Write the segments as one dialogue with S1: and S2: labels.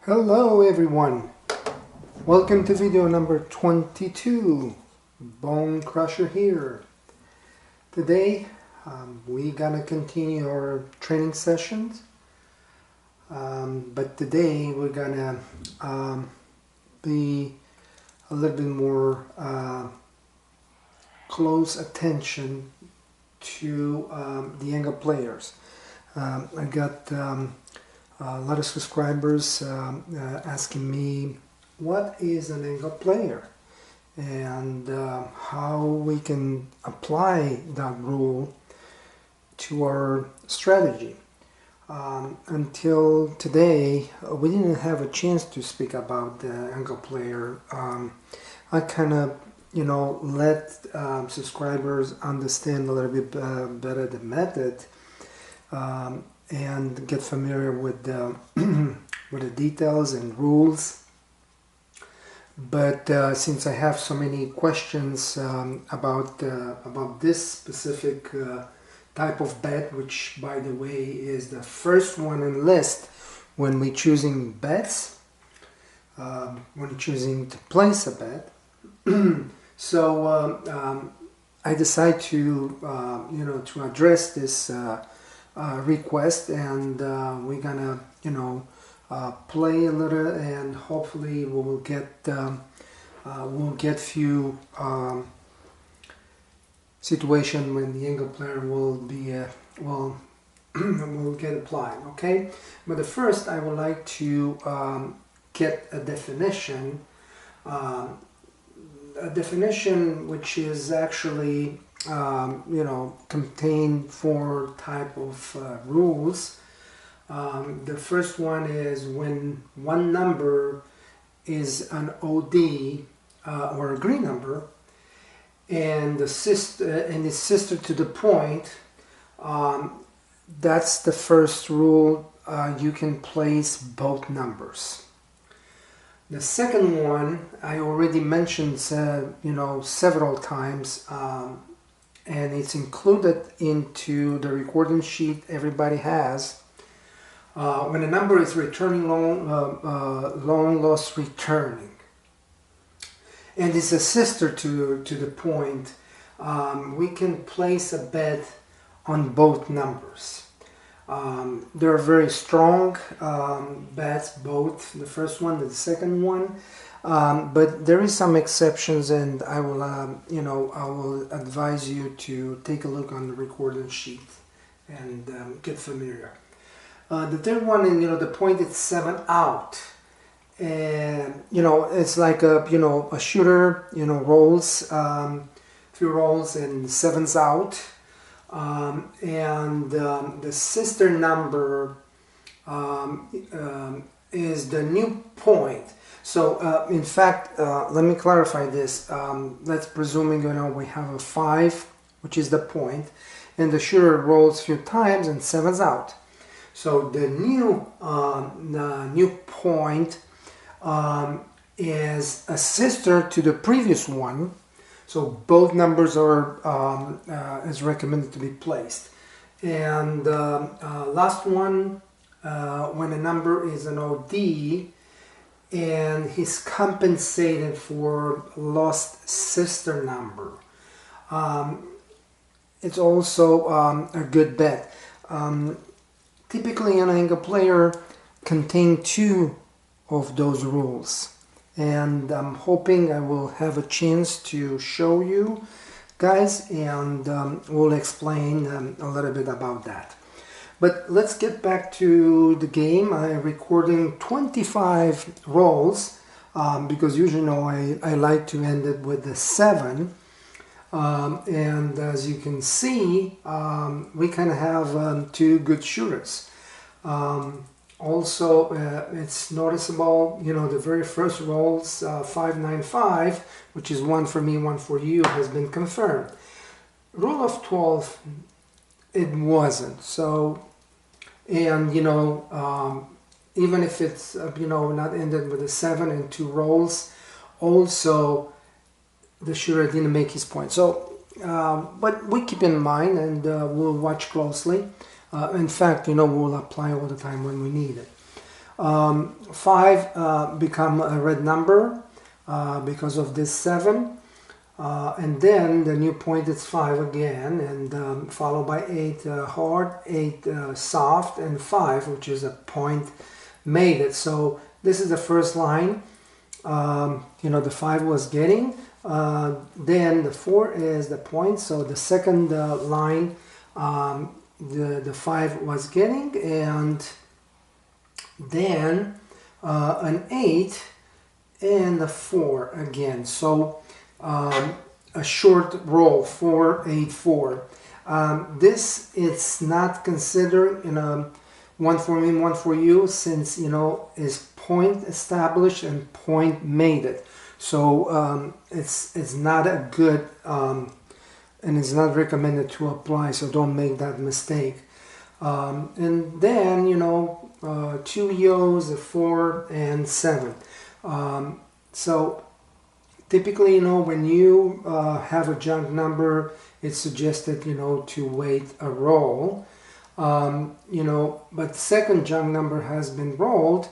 S1: Hello everyone, welcome to video number 22, Bone Crusher here. Today we're gonna continue our training sessions, but today we're gonna be a little bit more close attention to the Engel players. I got a lot of subscribers asking me what is an Engel player and how we can apply that rule to our strategy. Until today, we didn't have a chance to speak about the Engel player. I kind of, let subscribers understand a little bit better the method. And get familiar with the with the details and rules. But since I have so many questions about this specific type of bet, which by the way is the first one on the list when we're choosing bets, when choosing to place a bet, so I decided to to address this request, and we're gonna play a little, and hopefully we'll get few situation when the Engel player will be will get applied. Okay, but the first I would like to get a definition which is actually contain four type of rules. The first one is when one number is an OD or a green number, and the sister to the point. That's the first rule. You can place both numbers. The second one I already mentioned, several times. And it's included into the recording sheet everybody has. When a number is returning long loss returning, and it's a sister to the point, we can place a bet on both numbers. They're very strong bets, both the first one and the second one. But there is some exceptions, and I will, I will advise you to take a look on the recording sheet and get familiar. The third one, and the point is 7 out, and it's like a shooter, rolls, few rolls and 7's out, and the sister number is the new point. So in fact, let me clarify this. Let's presuming we have a 5, which is the point, and the shooter rolls a few times and 7's out. So the new point is a sister to the previous one. So both numbers are is recommended to be placed. And last one, when a number is an OD, and he's compensated for lost sister number. It's also a good bet. Typically an Engel player contain 2 of those rules, and I'm hoping I will have a chance to show you guys, and we'll explain a little bit about that. But let's get back to the game. I'm recording 25 rolls because usually I like to end it with the 7. And as you can see, we kind of have 2 good shooters. Also, it's noticeable, the very first rolls, 595, which is 1 for me, 1 for you, has been confirmed. Rule of 12, it wasn't. So, and even if it's not ended with a 7 and 2 rolls, also the shooter didn't make his point. So but we keep in mind, and we'll watch closely. In fact, we'll apply all the time when we need it. 5 become a red number because of this 7. And then the new point is 5 again, and followed by 8 hard, 8 soft, and 5, which is a point made it. So this is the first line. The 5 was getting. Then the 4 is the point. So the second line, the 5 was getting, and then an 8 and a 4 again. So a short roll, 4, 8, 4. This it's not considered one for me, one for you, since is point established and point made it. So it's not a good and it's not recommended to apply. So don't make that mistake. And then 2 yos, a 4 and 7. So typically, when you have a junk number, it's suggested, to wait a roll. But second junk number has been rolled,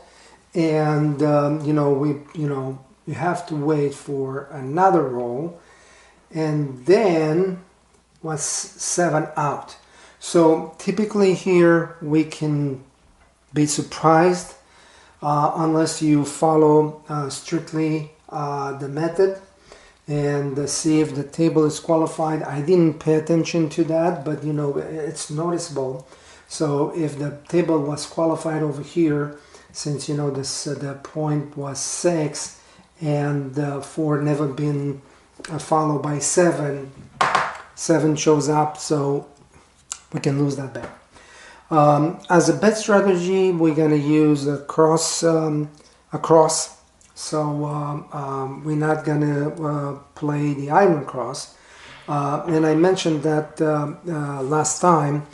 S1: and you have to wait for another roll, and then was 7 out. So typically here we can be surprised unless you follow strictly the method and see if the table is qualified. I didn't pay attention to that, but it's noticeable. So if the table was qualified over here, since the point was 6 and 4 never been followed by 7, 7 shows up, so we can lose that bet. As a bet strategy, we're going to use a cross. So we're not going to play the iron cross. And I mentioned that last time.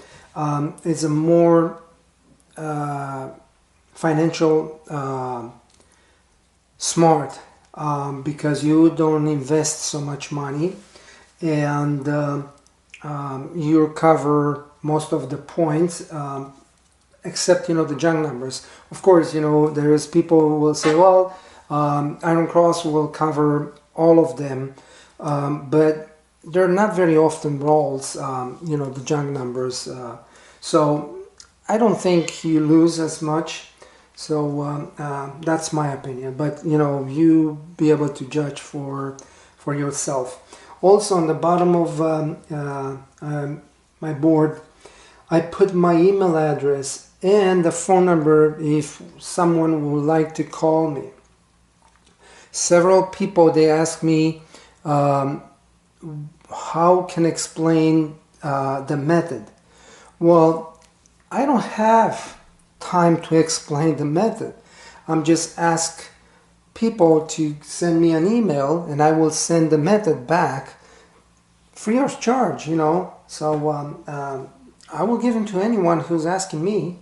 S1: It's a more financial smart because you don't invest so much money, and you cover most of the points except the junk numbers. Of course, there's people who will say, well, iron cross will cover all of them, but they're not very often rolls, the junk numbers. So I don't think you lose as much. So that's my opinion. But you be able to judge for yourself. Also, on the bottom of my board, I put my email address and the phone number if someone would like to call me. Several people, they ask me how can I explain the method. Well, I don't have time to explain the method. I'm just ask people to send me an email, and I will send the method back free of charge, So I will give them to anyone who's asking me.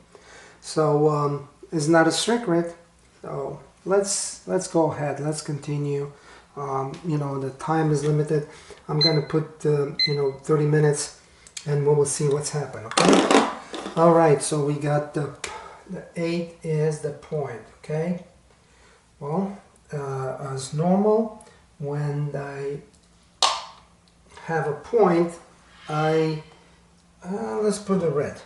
S1: So it's not a secret. So let's go ahead. Let's continue. The time is limited. I'm gonna put 30 minutes, and we will see what's happened. Okay. All right. So we got the 8 is the point. Okay. Well, as normal, when I have a point, let's put a red.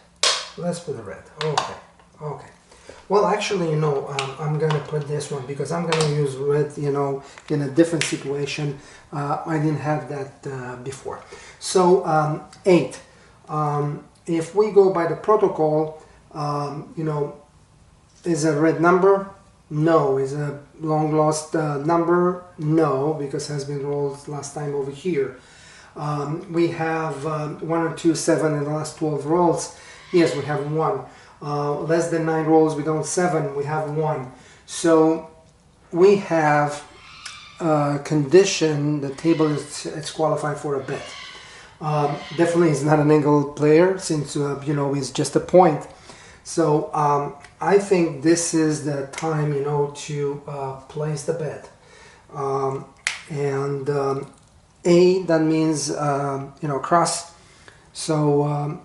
S1: Let's put a red. Okay. Okay. Well, actually, I'm gonna put this one because I'm gonna use red, in a different situation. I didn't have that before. So 8. If we go by the protocol, is a red number? No. Is a long lost number? No, because it has been rolled last time over here. We have 1 or 2, 7 in the last 12 rolls. Yes, we have 1. Less than 9 rolls, we don't 7, we have 1. So we have condition, the table it's qualified for a bet. Definitely is not an angle player since, it's just a point. So I think this is the time, to place the bet. A, that means, cross. So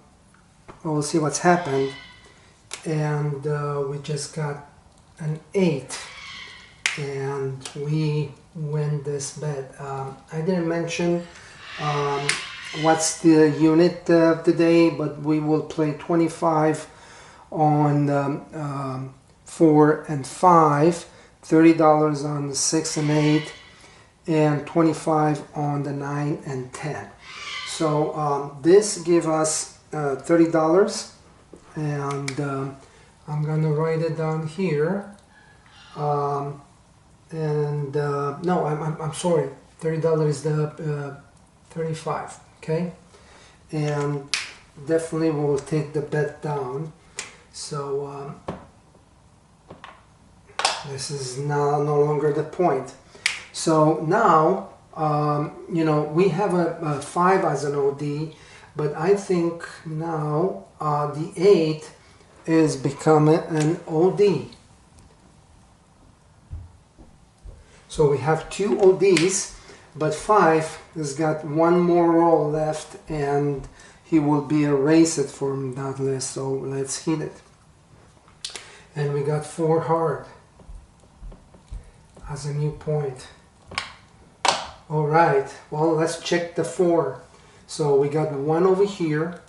S1: we'll see what's happened. And we just got an 8, and we win this bet. I didn't mention what's the unit of the day, but we will play 25 on 4 and 5, $30 on the 6 and 8, and 25 on the 9 and 10. So this give us $30, and I'm gonna write it down here. No, I'm sorry. $30 is the 35. Okay, and definitely we'll take the bet down. So this is now no longer the point. So now you know, we have a 5 as an OD, but I think now the 8 is becoming an OD. So we have 2 ODs, but 5 has got one more roll left, and he will be erased from that list. So let's hit it. And we got 4 hard as a new point. All right, well, let's check the 4. So we got 1 over here,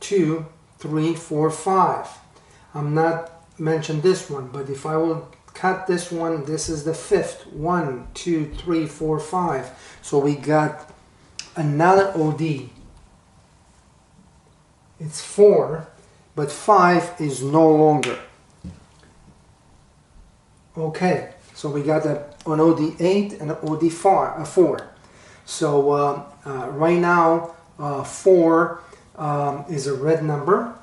S1: 2, 3, 4, 5. I'm not mentioning this one, but if I will cut this one, this is the 5th. 1, 2, 3, 4, 5. So we got another OD. It's 4, but 5 is no longer. Okay, so we got an OD 8 and an OD 4. So right now 4 is a red number.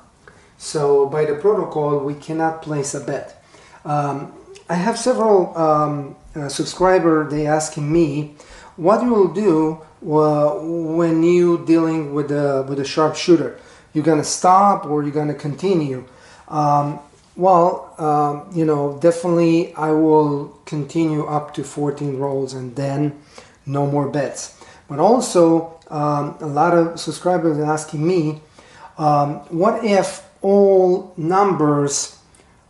S1: So by the protocol, we cannot place a bet. I have several subscribers, they asking me, what you will do when you dealing with a sharpshooter? You're gonna stop or you're gonna continue? You know, definitely I will continue up to 14 rolls and then no more bets. But also, a lot of subscribers are asking me, what if all numbers,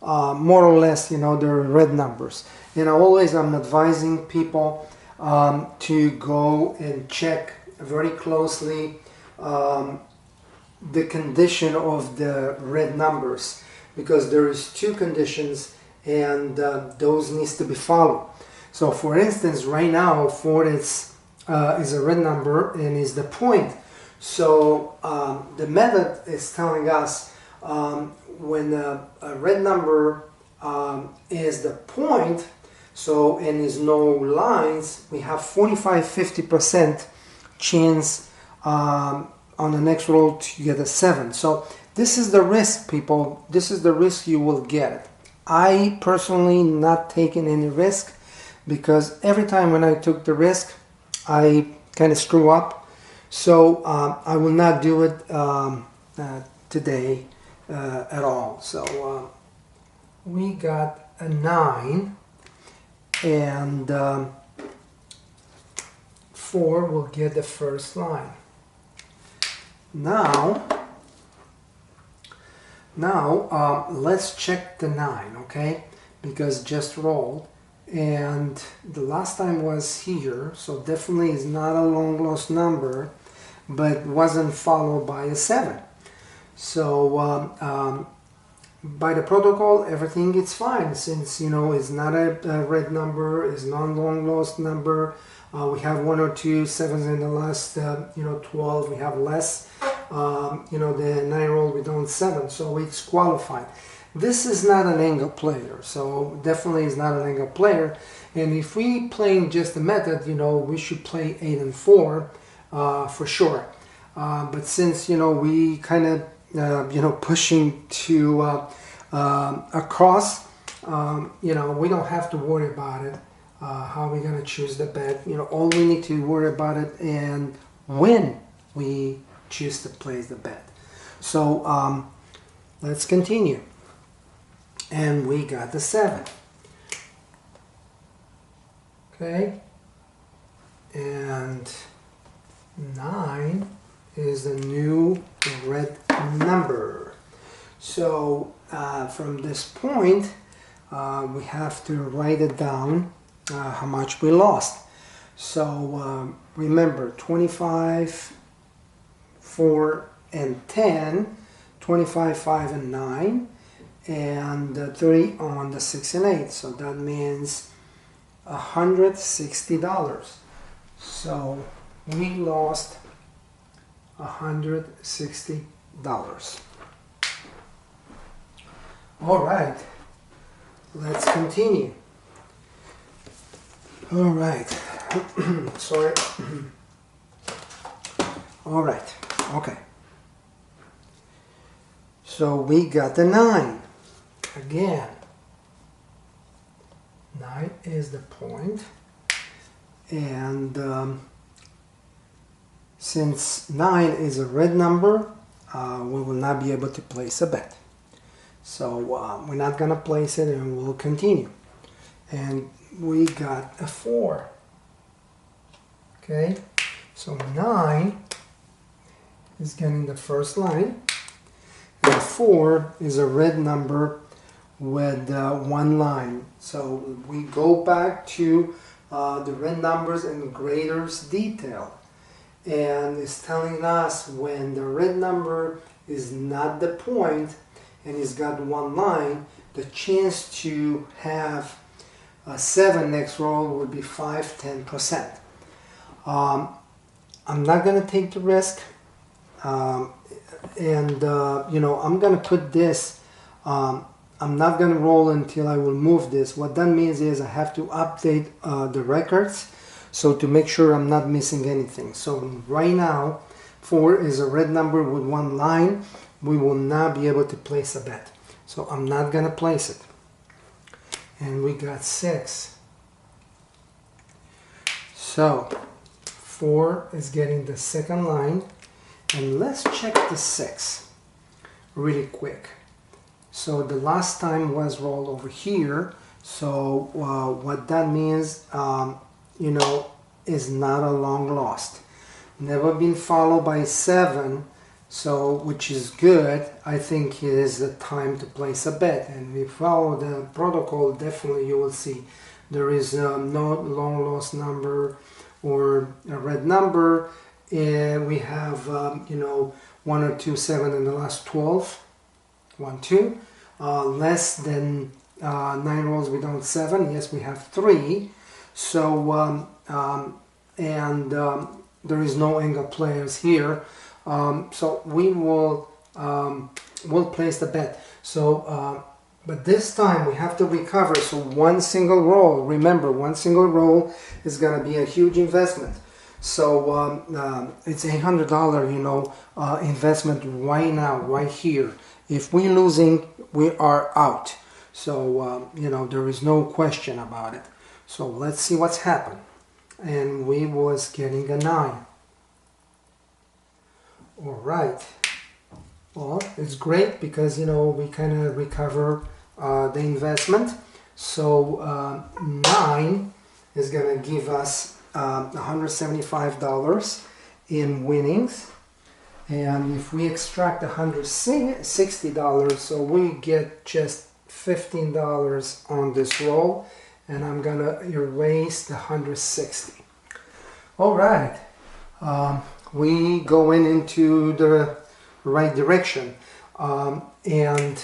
S1: more or less, you know, they're red numbers? And I'm advising people to go and check very closely the condition of the red numbers, because there is 2 conditions, and those needs to be followed. So for instance, right now 4 is a red number and is the point. So the method is telling us when a red number is the point, so and is no lines, we have 45-50% chance on the next roll to get a 7. So this is the risk, people. This is the risk you will get. I personally not taking any risk, because every time when I took the risk, I kind of screw up. So I will not do it today at all. So we got a 9, and 4 will get the first line. Now let's check the 9, okay? Because just rolled, and the last time was here, so definitely is not a long lost number, but wasn't followed by a 7. So by the protocol, everything is fine, since, you know, it's not a red number, it's not a long lost number. We have 1 or 2 7s in the last 12. We have less. The 9 roll we don't 7, so it's qualified. This is not an angle player, so definitely is not an angle player. And if we playing just the method, you know, we should play 8 and 4 for sure. But since, you know, we kind of pushing to across, you know, we don't have to worry about it. How we're gonna choose the bet? You know, all we need to worry about it and when we choose to place the bet. So let's continue. And we got the 7. Okay. And 9 is the new red number. So from this point, we have to write it down how much we lost. So remember, 25, 4, and 10, 25, 5, and 9, and 30 on the 6 and 8. So that means $160. So we lost $160. All right, let's continue. All right, sorry. All right, okay. So we got the 9 again. 9 is the point, and since 9 is a red number, we will not be able to place a bet. So we're not going to place it, and we'll continue. And we got a 4. Okay, so 9 is getting the first line, and 4 is a red number with one line. So we go back to the red numbers and graders detail, and it's telling us when the red number is not the point and it's got one line, the chance to have a 7 next roll would be 5-10%. I'm not going to take the risk, and you know, I'm going to put this, I'm not going to roll until I will move this. What that means is I have to update the records, so to make sure I'm not missing anything. So right now 4 is a red number with one line. We will not be able to place a bet, so I'm not going to place it. And we got 6. So 4 is getting the second line, and let's check the 6 really quick. So the last time was rolled over here, so what that means, you know, is not a long lost. Never been followed by 7, so which is good. I think it is the time to place a bet, and we follow the protocol. Definitely you will see there is no long lost number or a red number. We have you know, 1 or 2 7 in the last 12. 1, 2. Less than 9 rolls without 7. Yes, we have 3. So there is no Enga players here. So we will we'll place the bet. So but this time we have to recover. So one single roll. Remember, one single roll is going to be a huge investment. So it's $800, you know, investment right now, right here. If we're losing, we are out. So you know, there is no question about it. So let's see what's happened. And we was getting a 9. All right. Well, it's great because, you know, we kind of recover the investment. So 9 is going to give us $175 in winnings. And if we extract $160, so we get just $15 on this roll, and I'm gonna erase the 160. All right, we going into the right direction, and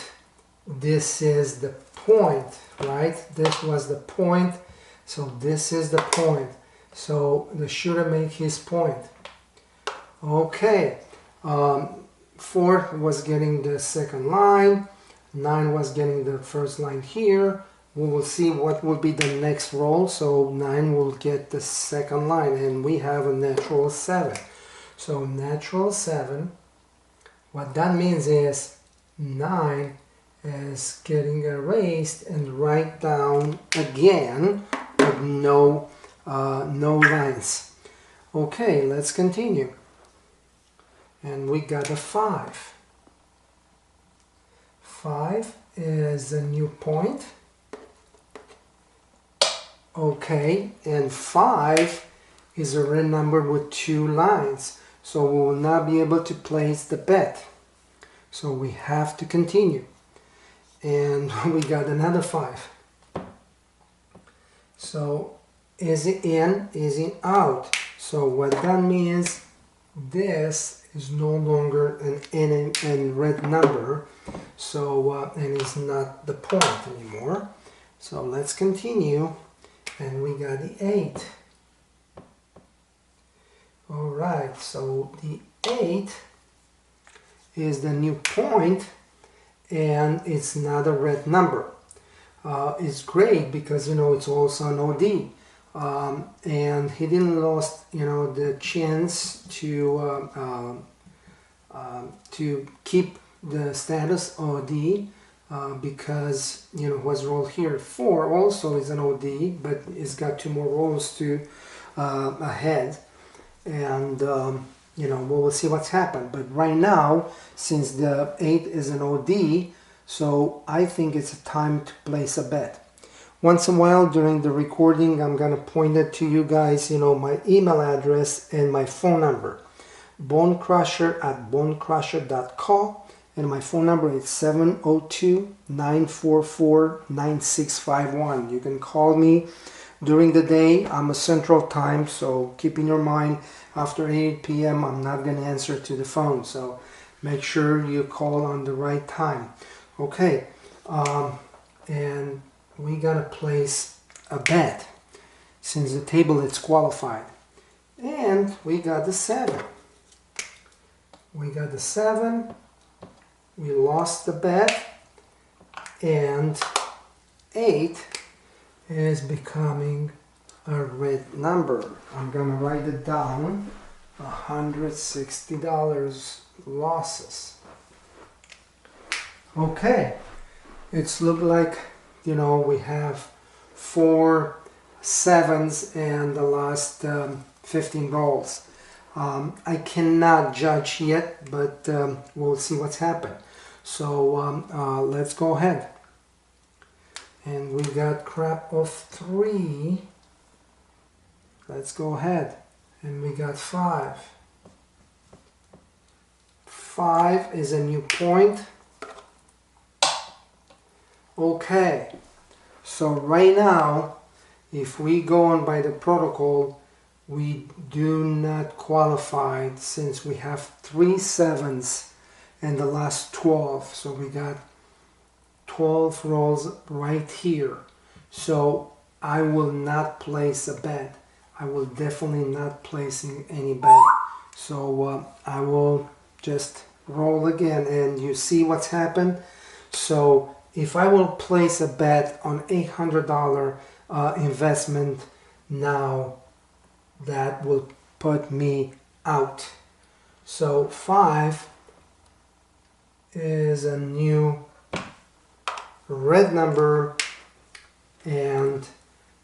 S1: this is the point, right? This was the point, so this is the point. So the shooter make his point. Okay. 4 was getting the second line, 9 was getting the first line here. We will see what will be the next roll. So 9 will get the second line, and we have a natural 7. So natural 7, what that means is 9 is getting erased and write down again with no lines. Okay, let's continue. And we got a 5. 5 is a new point. Okay, and 5 is a red number with 2 lines. So we will not be able to place the bet. So we have to continue. And we got another 5. So is it in, is it out? So what that means, this is no longer an in and red number, so and it's not the point anymore. So let's continue, and we got the 8. Alright, so the 8 is the new point, and it's not a red number. It's great because, you know, it's also an OD. And he didn't lost, you know, the chance to keep the status OD because, you know, was rolled here. 4 also is an OD, but it's got 2 more rolls to ahead, and you know, we'll see what's happened. But right now, since the 8 is an OD, so I think it's a time to place a bet. Once in a while during the recording, I'm going to point it to you guys, you know, my email address and my phone number. bonecrusher@bonecrusher.com, and my phone number is 702-944-9651. You can call me during the day. I'm a Central Time, so keep in your mind, after 8 p.m. I'm not going to answer to the phone, so make sure you call on the right time. Okay, and we gotta place a bet since the table is qualified, and we got the 7. We got the 7. We lost the bet, and 8 is becoming a red number. I'm gonna write it down. $160 losses. Okay, it's look like, you know, we have 4 7s and the last 15 rolls. I cannot judge yet, but we'll see what's happened. So let's go ahead. And we got crap of 3. Let's go ahead. And we got 5. 5 is a new point. Okay, so right now, if we go on by the protocol, we do not qualify since we have 3 7s and the last 12. So we got 12 rolls right here. So I will not place a bet. I will definitely not placing any bet. So I will just roll again, and you see what's happened. So if I will place a bet on $800 investment now, that will put me out. So 5 is a new red number, and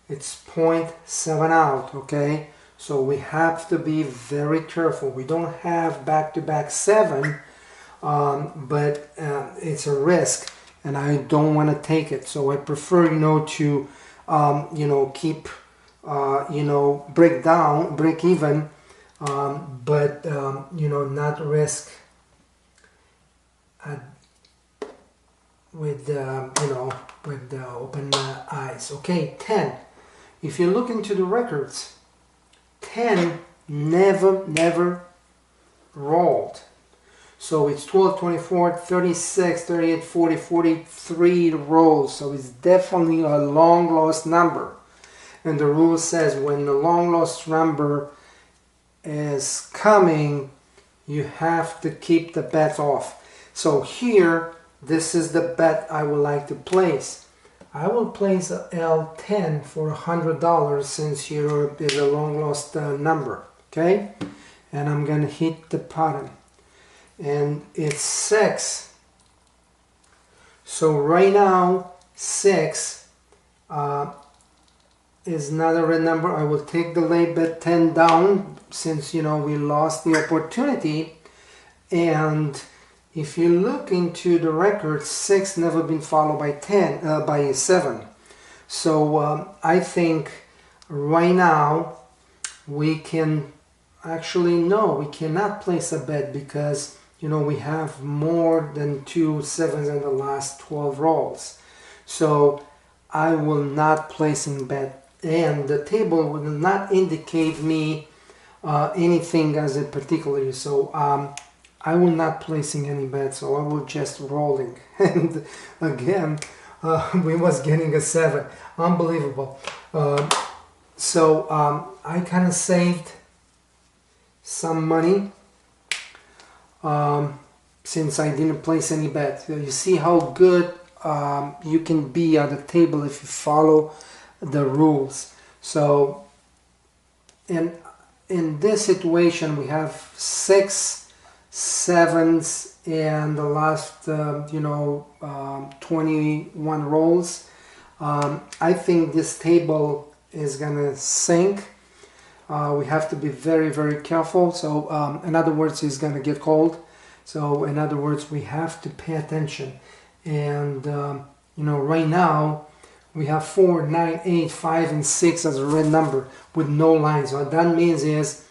S1: it's 0.7 out. Okay, so we have to be very careful. We don't have back-to-back 7, but it's a risk, and I don't want to take it. So I prefer, you know, to keep break even, but not risk with open eyes. Okay, 10. If you look into the records, 10 never rolled. So it's 12, 24, 36, 38, 40, 43 rolls. So it's definitely a long lost number. And the rule says when the long lost number is coming, you have to keep the bet off. So here, this is the bet I would like to place. I will place a L10 for $100 since here is a long lost number. Okay, and I'm gonna hit the button, and it's 6. So right now 6 is not a red number. I will take the late bet 10 down since we lost the opportunity. And if you look into the record, 6 never been followed by 7. So I think right now we can actually we cannot place a bet because we have more than 2 7s in the last 12 rolls. So I will not place in bet and the table will not indicate me anything as in particularly. So I will not placing any bets, so I will just rolling. And again, we was getting a 7. Unbelievable. So I kind of saved some money since I didn't place any bet. You see how good you can be at the table if you follow the rules. So in this situation we have 6 7s and the last 21 rolls. I think this table is gonna sink. We have to be very, very careful. So in other words, it's gonna get cold. So in other words, we have to pay attention. And right now we have 4, 9, 8, 5, and 6 as a red number with no lines. What that means is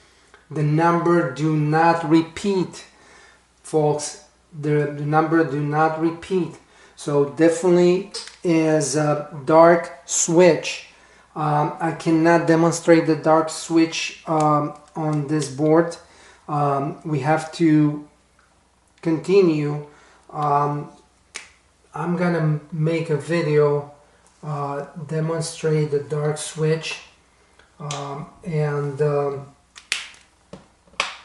S1: the number do not repeat, folks. The number do not repeat. So definitely is a dark switch. I cannot demonstrate the dark switch on this board. We have to continue. I'm gonna make a video demonstrate the dark switch, and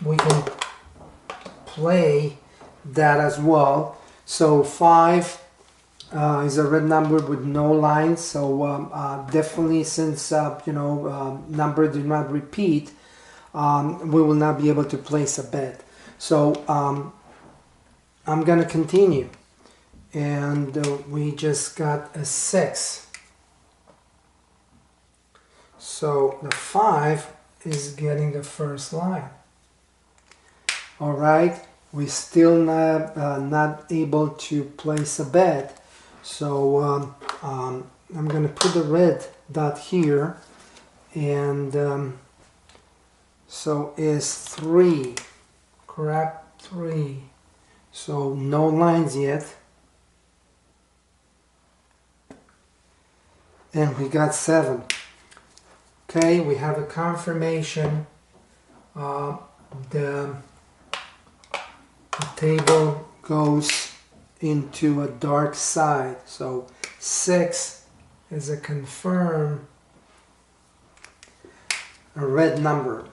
S1: we can play that as well. So 5 is a red number with no lines, so definitely since number do not repeat, we will not be able to place a bet. So I'm gonna continue, and we just got a 6. So the 5 is getting the first line. All right, we still not able to place a bet. So I'm gonna put the red dot here, and so is 3, correct? 3. So no lines yet, and we got 7. Okay, we have a confirmation. The table goes into a dark side. So 6 is a confirmed red number.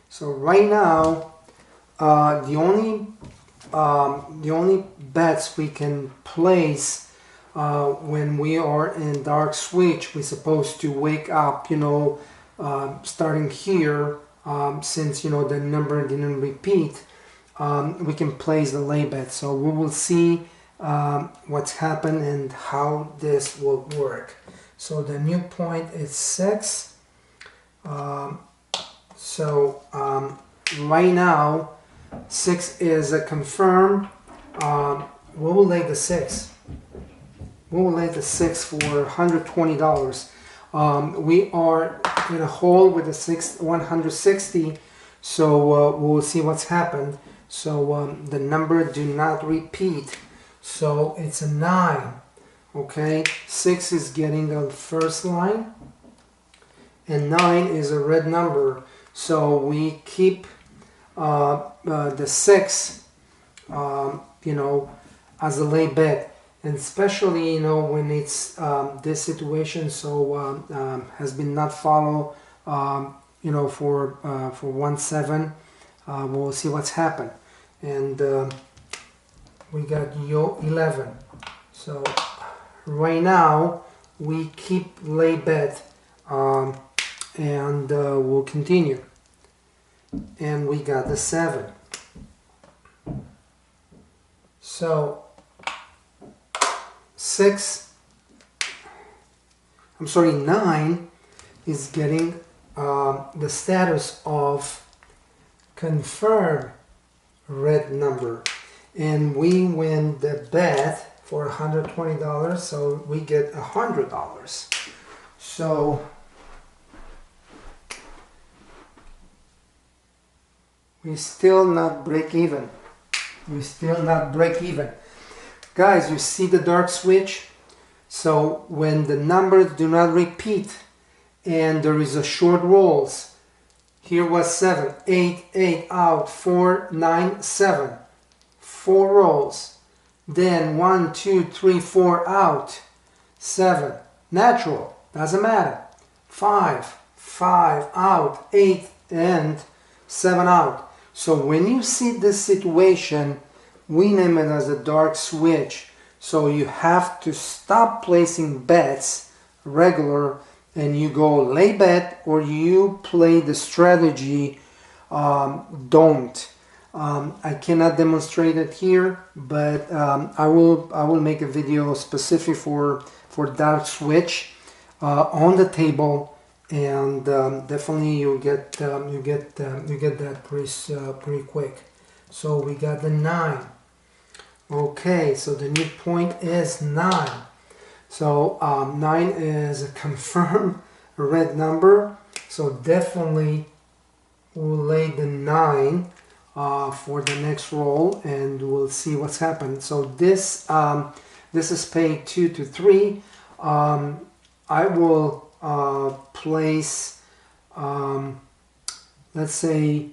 S1: So right now, the only bets we can place when we are in dark switch, we're supposed to wake up, starting here, since the number didn't repeat. We can place the lay bet. So we will see what's happened and how this will work. So the new point is 6. Right now 6 is a confirmed. We will lay the 6. We will lay the 6 for $120. We are in a hole with a 160. So we'll see what's happened. So the number do not repeat. So it's a 9. Okay, 6 is getting the first line, and 9 is a red number. So we keep the 6, as a lay bet, and especially when it's this situation. So has been not follow. For 1-7. We'll see what's happened. And we got 11. So right now we keep lay bet, and we'll continue. And we got the 7. So 9 is getting the status of confirmed red number, and we win the bet for $120, so we get $100. So we still not break even. Guys, you see the dark switch? So when the numbers do not repeat, and there is a short rolls. Here was 7, 8, 8 out, 4, 9, 7. 4 rolls. Then 1, 2, 3, 4 out, 7. Natural, doesn't matter. 5, 5 out, 8 and 7 out. So when you see this situation, we name it as a dark switch. So you have to stop placing bets regular and you go lay bet, or you play the strategy don't. I cannot demonstrate it here, but I will make a video specific for dark switch on the table, and definitely you get that pretty quick. So we got the 9. Okay, so the new point is 9. So 9 is a confirmed red number. So definitely we'll lay the 9 for the next roll, and we'll see what's happened. So this is paid 2 to 3. I will place let's say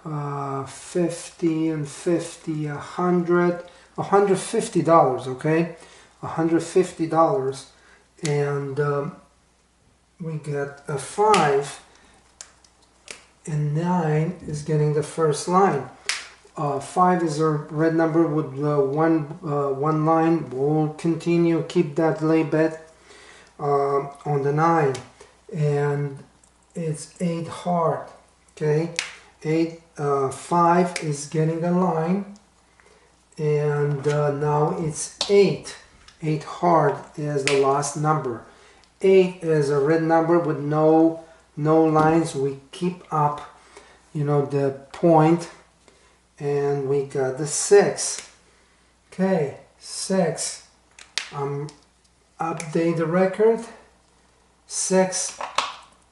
S1: 50 and 50, $150, okay, $150, and we get a 5, and 9 is getting the first line. 5 is a red number with one line. We'll continue, keep that lay bet on the 9, and it's 8 hard, okay. 5 is getting a line, and now it's 8. 8 hard is the last number. 8 is a red number with no lines. We keep up, the point, and we got the 6. Okay, 6. Update the record. 6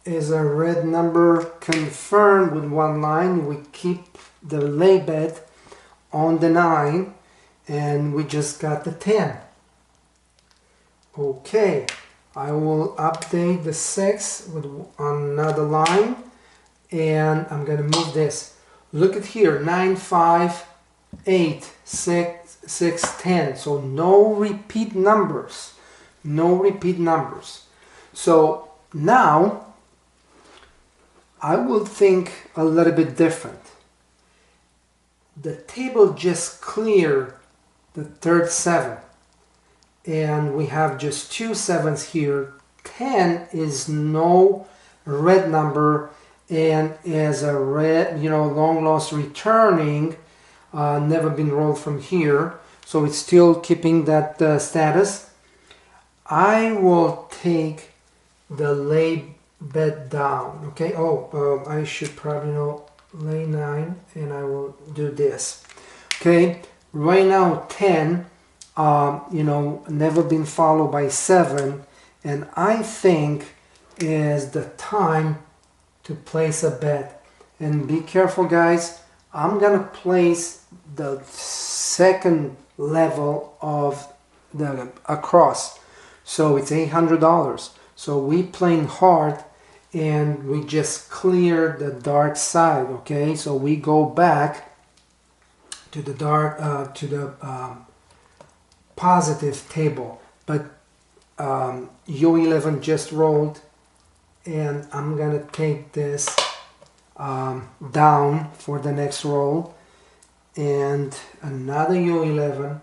S1: is a red number confirmed with one line. We keep the lay bet on the 9, and we just got the 10. Okay, I will update the 6 with another line, and I'm gonna move this. Look at here, 9, 5, 8, 6, 6, 10. So no repeat numbers. No repeat numbers. So now I will think a little bit different. The table just cleared the third 7, and we have just 2 7s here. 10 is no red number and is a red, long lost returning, never been rolled from here, so it's still keeping that status. I will take the lay bet down, okay. I should probably lay 9, and I will do this. Okay, right now 10 never been followed by 7, and I think is the time to place a bet. And be careful, guys, I'm gonna place the second level of the across, so it's $800. So we playing hard, and we just clear the dark side, okay. So we go back to the dark positive table, but U11 just rolled, and I'm gonna take this down for the next roll, and another U11.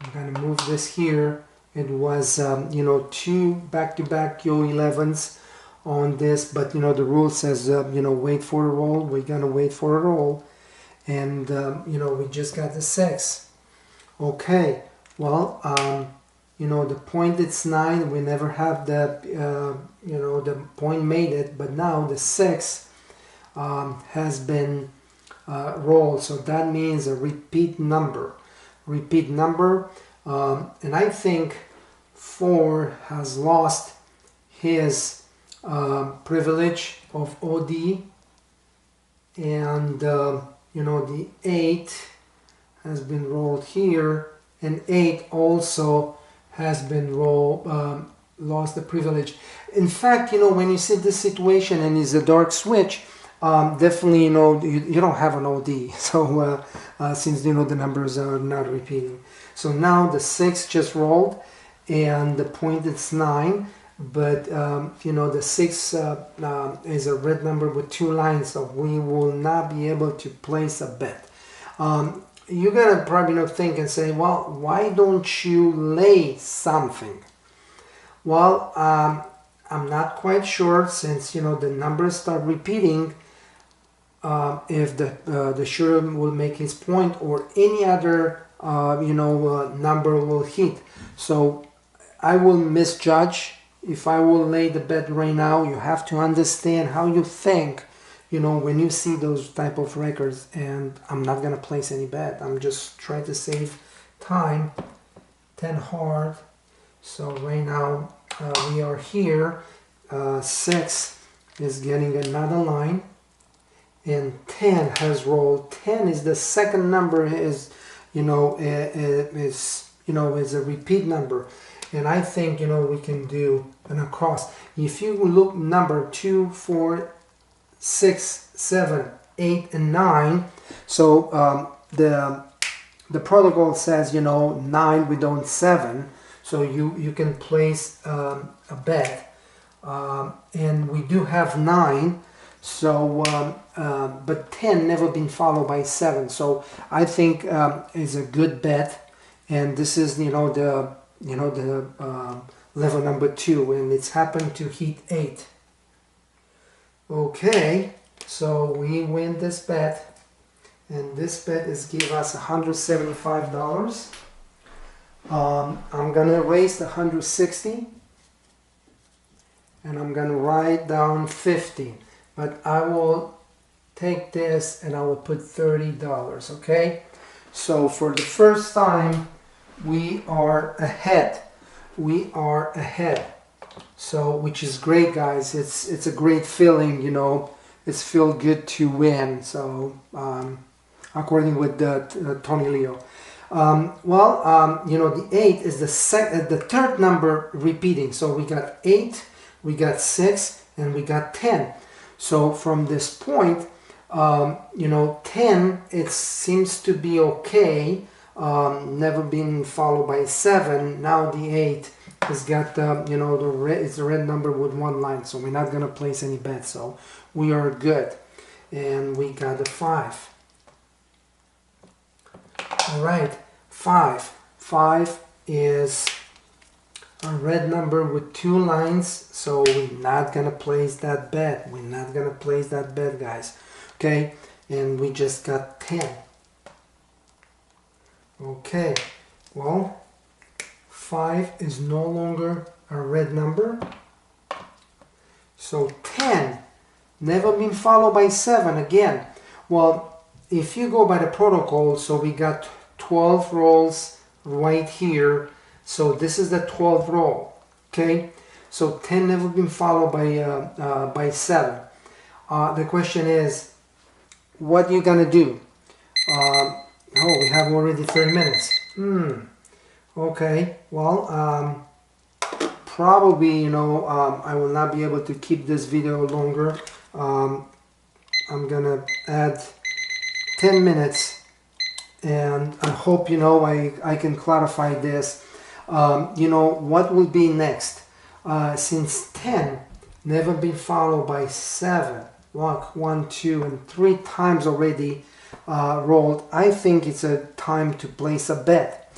S1: I'm gonna move this here. It was 2 back-to-back U11s on this, but the rule says wait for a roll. We're gonna wait for a roll, and we just got the 6. Okay, well, the point, it's 9. We never have the the point made it, but now the 6 has been rolled, so that means a repeat number. And I think 4 has lost his privilege of OD, and the 8 has been rolled here, and 8 also has been rolled, lost the privilege. In fact, you know, when you see this situation and it's a dark switch, definitely, you know, you don't have an OD. So since, you know, the numbers are not repeating. So now the 6 just rolled and the point is 9. But, you know, the 6 is a red number with 2 lines. So we will not be able to place a bet. You're going to probably not think and say, well, why don't you lay something? Well, I'm not quite sure, since, you know, the numbers start repeating, if the shooter will make his point or any other, you know, number will hit. So I will misjudge. If I will lay the bet right now, you have to understand how you think, you know, when you see those type of records. And I'm not going to place any bet. I'm just trying to save time. 10 hard. So right now we are here. 6 is getting another line, and 10 has rolled. 10 is the second number, is, you know, is a repeat number, and I think, you know, we can do an across. If you look number 2, 4, 6, 7, 8, and 9. So the protocol says, you know, 9 we don't 7. So you can place a bet, and we do have 9. So but 10 never been followed by 7. So I think is a good bet, and this is, you know, the level number 2, and it's happened to hit 8. Okay, so we win this bet, and this bet is give us $175. I'm gonna raise the 160, and I'm gonna write down 50, but I will take this and I will put $30. Okay, so for the first time we are ahead. So, which is great, guys. It's a great feeling, you know. It's feel good to win. So according with Tony Leo. You know, the 8 is the third number repeating. So we got 8, we got 6, and we got 10. So from this point, you know, 10, it seems to be okay. Never been followed by 7. Now the 8 has got, you know, it's a red number with 1 line. So we're not going to place any bets. So we are good. And we got the 5. All right, 5. 5 is a red number with 2 lines, so we're not gonna place that bet. We're not gonna place that bet, guys. Okay, and we just got 10. Okay, well, 5 is no longer a red number. So 10, never been followed by 7 again. Well, if you go by the protocol, so we got 12 rolls right here. So this is the 12th roll. Okay, so 10 never been followed by 7. The question is, what you gonna do? Oh, we have already 30 minutes. Okay, well, probably, you know, I will not be able to keep this video longer. I'm gonna add 10 minutes, and I hope, you know, I can clarify this. You know, what will be next? Since 10 never been followed by 7, like 1, 2, and 3 times already rolled, I think it's a time to place a bet.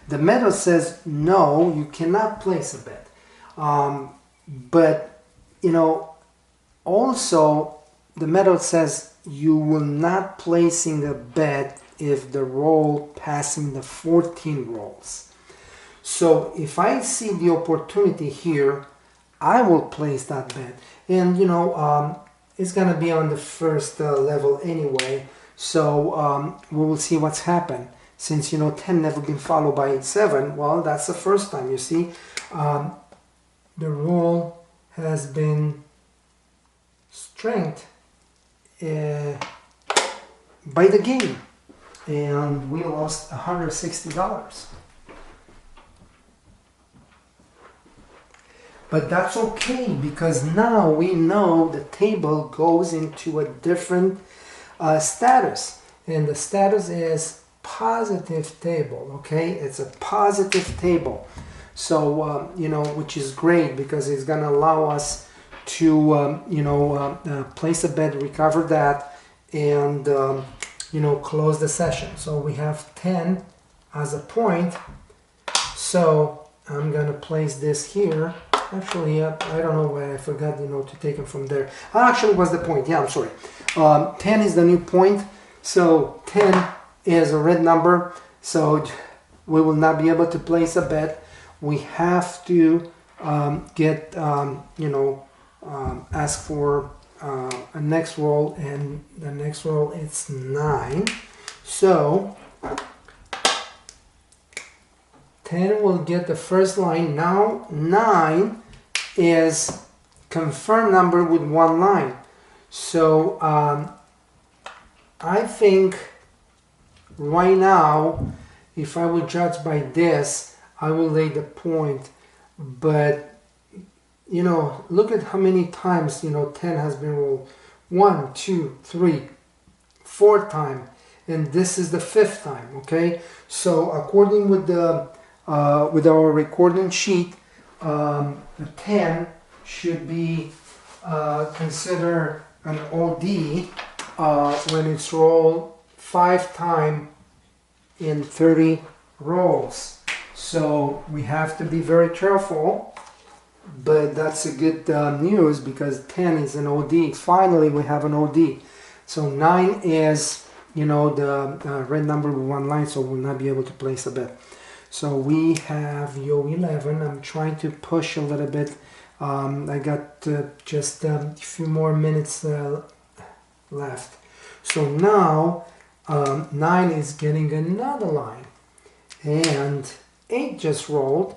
S1: The method says no, you cannot place a bet. But, you know, also the method says you will not placing a bet if the roll passing the 14 rolls. So if I see the opportunity here, I will place that bet. And, you know, it's going to be on the first level anyway. So we will see what's happened. Since, you know, 10 never been followed by 7, well, that's the first time, you see. The roll has been strength by the game. And we lost $160. But that's okay, because now we know the table goes into a different status, and the status is positive table. Okay, it's a positive table. So you know, which is great because it's gonna allow us to place a bet, recover that, and you know, close the session. So we have 10 as a point. So I'm gonna place this here. Actually, I don't know why I forgot, you know, to take it from there. Actually, was the point? Yeah, I'm sorry. 10 is the new point. So 10 is a red number. So we will not be able to place a bet. We have to get, ask for a next roll, and the next roll it's 9. So 10 will get the first line. Now 9 is confirmed number with one line. So I think right now, if I would judge by this, I will lay the point. But you know, look at how many times, you know, 10 has been rolled. 1, 2, 3, 4 time, and this is the 5th time. Okay, so according with the with our recording sheet, the 10 should be considered an OD when it's rolled 5 times in 30 rolls. So we have to be very careful, but that's a good news because 10 is an OD. Finally, we have an OD. So 9 is, you know, the red number with one line, so we'll not be able to place a bet. So we have Yo 11. I'm trying to push a little bit. I got just a few more minutes left. So now 9 is getting another line, and 8 just rolled,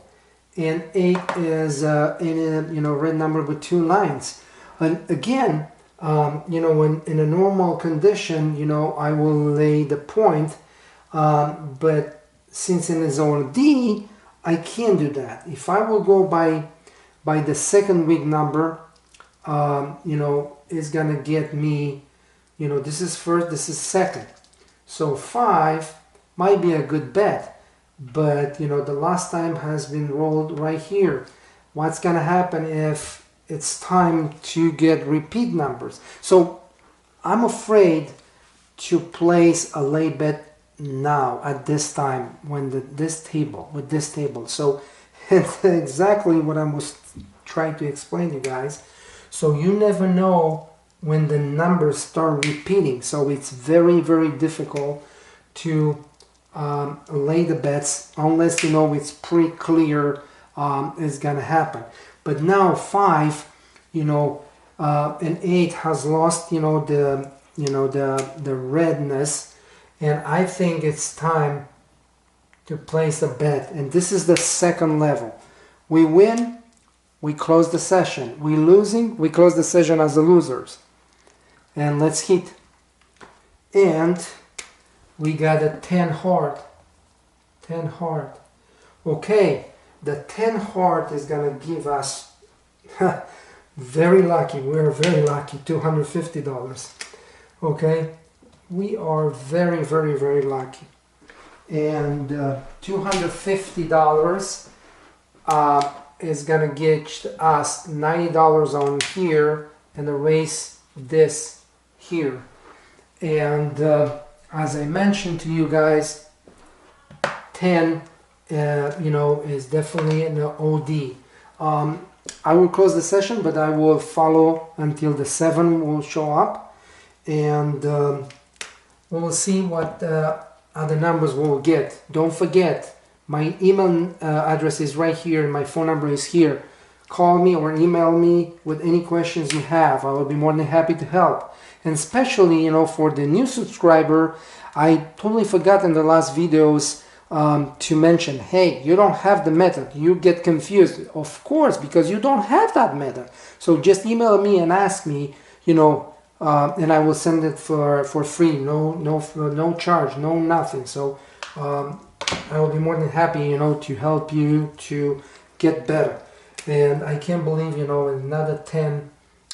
S1: and 8 is in a red number with 2 lines. And again, you know, when in a normal condition, you know, I will lay the point, but since in its OD, I can't do that. If I will go by the second week number, you know, it's gonna get me, you know, this is first, this is second. So 5 might be a good bet, but you know, the last time has been rolled right here. What's gonna happen if it's time to get repeat numbers? So I'm afraid to place a lay bet now at this time when with this table. So it's exactly what I was trying to explain to you guys. So you never know when the numbers start repeating, so it's very, very difficult to lay the bets unless, you know, it's pretty clear it's gonna happen. But now 5, you know, and 8 has lost, you know, the redness. And I think it's time to place a bet. And this is the second level. We win, we close the session. We losing, we close the session as the losers. And let's hit. And we got a 10 heart. 10 heart. Okay, the 10 heart is gonna give us very lucky. We're very lucky. $250. Okay. We are very, very, very lucky. And $250 is gonna get us $90 on here and erase this here. And as I mentioned to you guys, 10 you know, is definitely an OD. I will close the session, but I will follow until the 7 will show up, and we'll see what other numbers we'll get. Don't forget, my email address is right here and my phone number is here. Call me or email me with any questions you have. I will be more than happy to help. And especially, you know, for the new subscriber, I totally forgot in the last videos to mention, hey, you don't have the method. You get confused. Of course, because you don't have that method. So just email me and ask me, you know, and I will send it for free, no charge, no nothing. So I will be more than happy, you know, to help you to get better. And I can't believe, you know, another 10.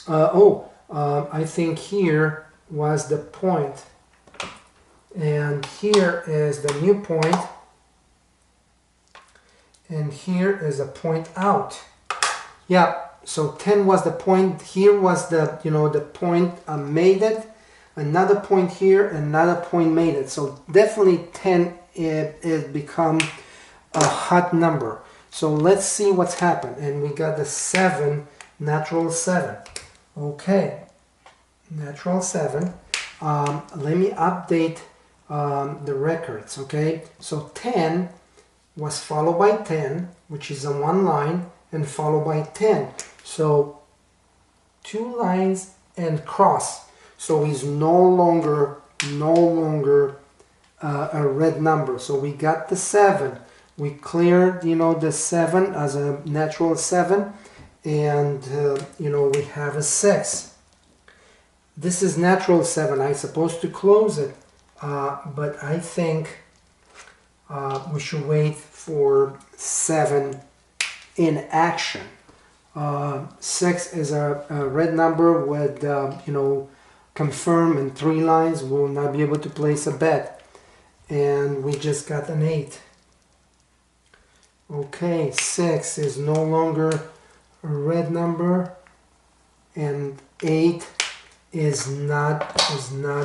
S1: I think here was the point, and here is the new point, and here is a point out. Yeah, so 10 was the point. Here was the, you know, the point made it. Another point here, another point made it. So definitely 10 it become a hot number. So let's see what's happened. And we got the 7, natural 7. Okay, natural 7. Let me update the records, okay? So 10 was followed by 10, which is on one line, and followed by 10. So 2 lines and cross. So it's no longer a red number. So we got the 7. We cleared, you know, the 7 as a natural 7, and you know, we have a 6. This is natural 7. I'm supposed to close it, but I think we should wait for 7 in action. 6 is a red number with, you know, confirm in 3 lines. We will not be able to place a bet. And we just got an 8. Okay, 6 is no longer a red number, and 8 is not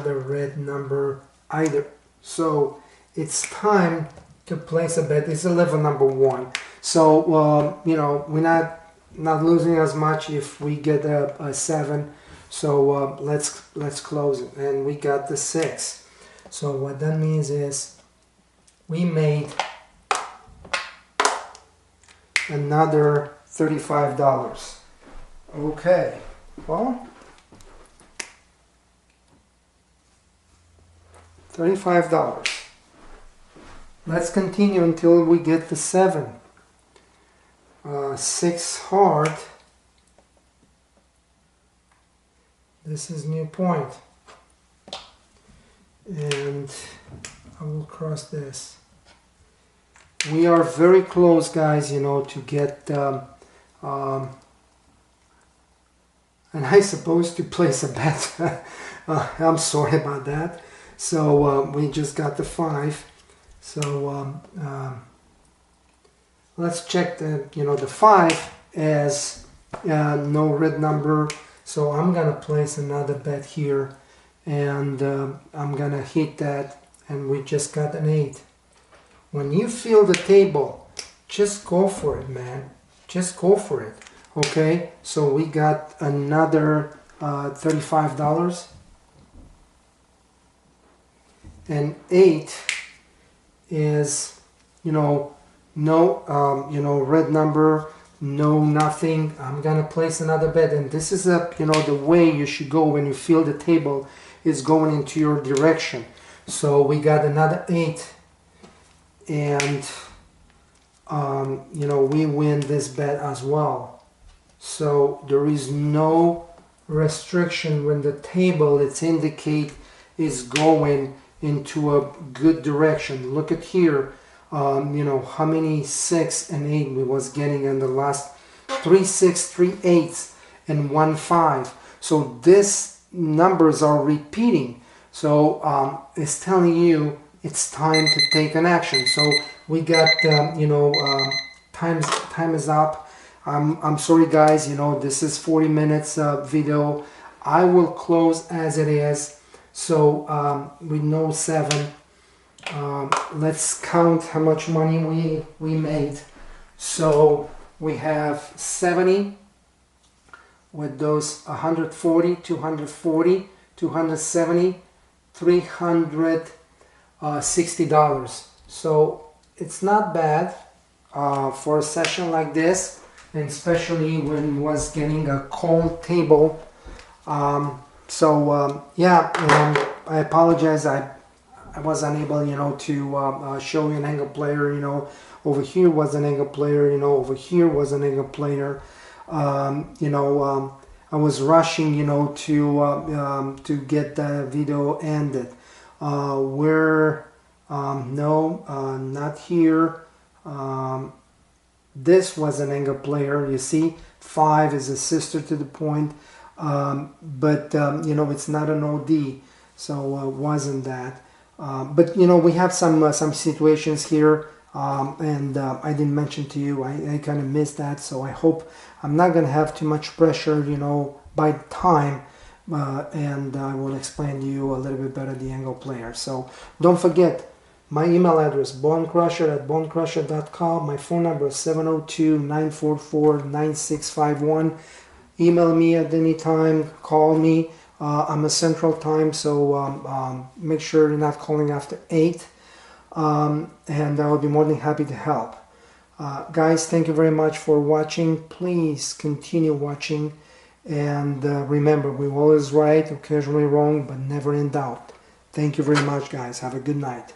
S1: a red number either. So it's time to place a bet. It's a level number 1. So you know, we're not losing as much if we get a 7. So let's close it, and we got the 6. So what that means is we made another $35. Okay, well, $35. Let's continue until we get the 7. 6 hard. This is new point, and I will cross this. We are very close, guys, you know, to get and I supposed to place a bet. I'm sorry about that. So we just got the 5. So let's check the, you know, the 5 as no red number. So I'm gonna place another bet here, and I'm gonna hit that, and we just got an 8. When you feel the table, just go for it, man. Just go for it. Okay, so we got another $35. And 8 is, you know, no, you know, red number, no nothing. I'm gonna place another bet, and this is a, you know, the way you should go when you feel the table is going into your direction. So we got another 8, and you know, we win this bet as well. So there is no restriction when the table, it's indicate is going into a good direction. Look at here, you know, how many 6 and 8 we was getting in the last 3 6, 3 8s, and 1 5. So these numbers are repeating. So it's telling you it's time to take an action. So we got, you know, time is up. I'm sorry, guys. You know, this is 40 minutes video. I will close as it is. So with no 7, let's count how much money we made. So we have 70 with those 140, 240, 270, $360. So it's not bad for a session like this, and especially when was getting a cold table. Yeah, I apologize. I was unable, you know, to show you an angle player. You know, over here was an angle player. You know, over here was an angle player. You know, I was rushing, you know, to get the video ended. Not here. This was an angle player. You see, 5 is a sister to the point, but you know, it's not an OD, so wasn't that. But you know, we have some situations here, and I didn't mention to you. I kind of missed that, so I hope I'm not gonna have too much pressure, you know, by time. And I will explain to you a little bit better the angle player. So don't forget my email address, bonecrusher@bonecrusher.com. My phone number is 702-944-9651. Email me at any time, call me. I'm a Central Time, so make sure you're not calling after 8, and I will be more than happy to help. Guys, thank you very much for watching. Please continue watching, and remember, we're always right, occasionally wrong, but never in doubt. Thank you very much, guys. Have a good night.